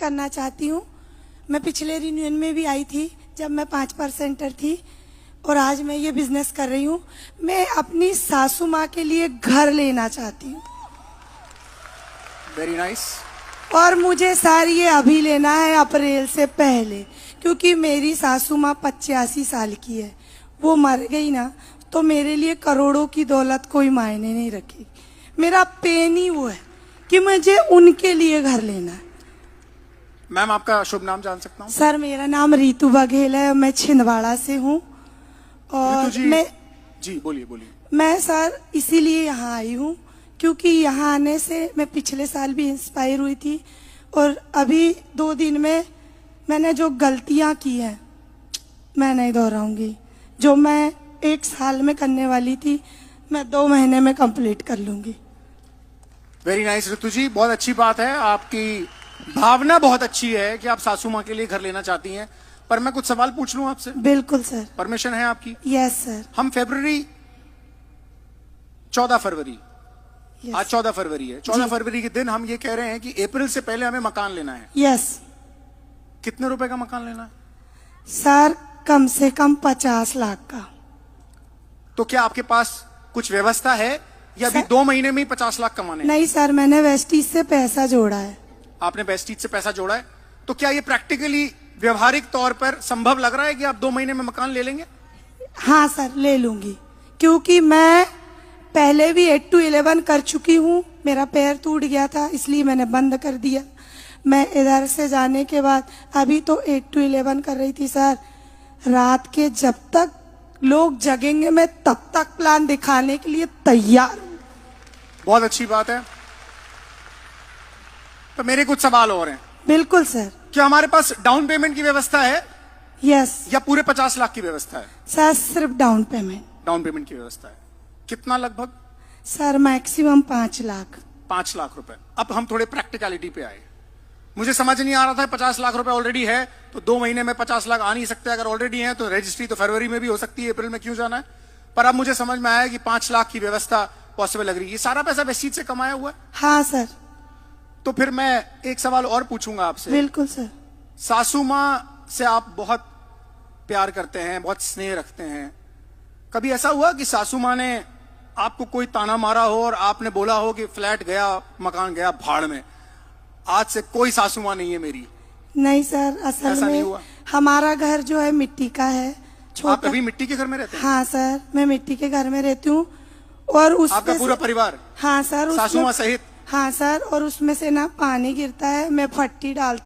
करना चाहती हूँ। मैं पिछले रिन्यूअल में भी आई थी जब मैं 5% थी, और आज मैं ये बिजनेस कर रही हूँ। मैं अपनी सासू माँ के लिए घर लेना चाहती हूँ। Very nice. और मुझे सर ये अभी लेना है, अप्रैल से पहले, क्योंकि मेरी सासू माँ 85 साल की है। वो मर गई ना तो मेरे लिए करोड़ों की दौलत कोई मायने नहीं रखेगी। मेरा पेन ही वो है कि मुझे उनके लिए घर लेना है। मैम, आपका शुभ नाम जान सकता हूँ? सर, मेरा नाम रितु बघेल है, मैं छिंदवाड़ा से हूँ। और जी बोलिए बोलिए। मैं सर इसीलिए यहाँ आई हूँ क्योंकि यहाँ आने से मैं पिछले साल भी इंस्पायर हुई थी, और अभी 2 दिन में मैंने जो गलतियाँ की हैं मैं नहीं दोहराऊंगी। जो मैं 1 साल में करने वाली थी मैं 2 महीने में कंप्लीट कर लूंगी। वेरी नाइस ऋतु जी, बहुत अच्छी बात है। आपकी भावना बहुत अच्छी है कि आप सासू माँ के लिए घर लेना चाहती हैं। पर मैं कुछ सवाल पूछ लूं आपसे? बिल्कुल सर। परमिशन है आपकी? Yes sir. हम 14 फरवरी, yes. आज 14 फरवरी है। 14 फरवरी के दिन हम ये कह रहे हैं कि अप्रैल से पहले हमें मकान लेना है। यस। कितने रुपए का मकान लेना है? सर, कम से कम 50 लाख का। तो क्या आपके पास कुछ व्यवस्था है या अभी 2 महीने में ही 50 लाख कमाने? नहीं सर, मैंने वेस्टीज से पैसा जोड़ा है। आपने वेस्टीज से पैसा जोड़ा है? तो क्या ये प्रैक्टिकली व्यवहारिक तौर पर संभव लग रहा है कि आप 2 महीने में मकान ले लेंगे? हाँ सर, ले लूंगी, क्योंकि मैं पहले भी 8 to 11 कर चुकी हूँ। मेरा पैर टूट गया था इसलिए मैंने बंद कर दिया। मैं इधर से जाने के बाद अभी तो 8 to 11 कर रही थी सर। रात के जब तक लोग जगेंगे मैं तब तक प्लान दिखाने के लिए तैयार हूँ। बहुत अच्छी बात है। तो मेरे कुछ सवाल और हैं। बिल्कुल सर। क्या हमारे पास डाउन पेमेंट की व्यवस्था है? यस। या पूरे 50 लाख की व्यवस्था है? सर, सिर्फ डाउन पेमेंट। डाउन पेमेंट की व्यवस्था है। कितना लगभग? Sir, maximum 5 lakh. 5 लाख रुपए। अब हम थोड़े प्रैक्टिकलिटी पे आए। मुझे समझ नहीं आ रहा था 50 लाख रुपए ऑलरेडी है तो 2 महीने में 50 लाख आ नहीं सकते। अगर ऑलरेडी है तो रजिस्ट्री तो फरवरी में भी हो सकती है, अप्रैल में क्यों जाना है? पर अब मुझे समझ में आया कि 5 लाख की व्यवस्था पॉसिबल लग रही है। ये सारा पैसा वेस्टीज से कमाया हुआ है? हाँ सर। तो फिर मैं एक सवाल और पूछूंगा आपसे। बिल्कुल सर। सासू माँ से आप बहुत प्यार करते हैं, बहुत स्नेह रखते हैं। कभी ऐसा हुआ कि सासू माँ ने आपको कोई ताना मारा हो और आपने बोला हो कि फ्लैट गया, मकान गया भाड़ में, आज से कोई सासू माँ नहीं है मेरी? नहीं सर, असल में हमारा घर जो है मिट्टी का है। आप अभी मिट्टी के घर में रहते हैं? हाँ सर, मैं मिट्टी के घर में रहती हूँ। और उस आपका पूरा परिवार? हाँ सर, सासू माँ सहित? हाँ सर, और उसमें से ना पानी गिरता है, मैं फट्टी डालती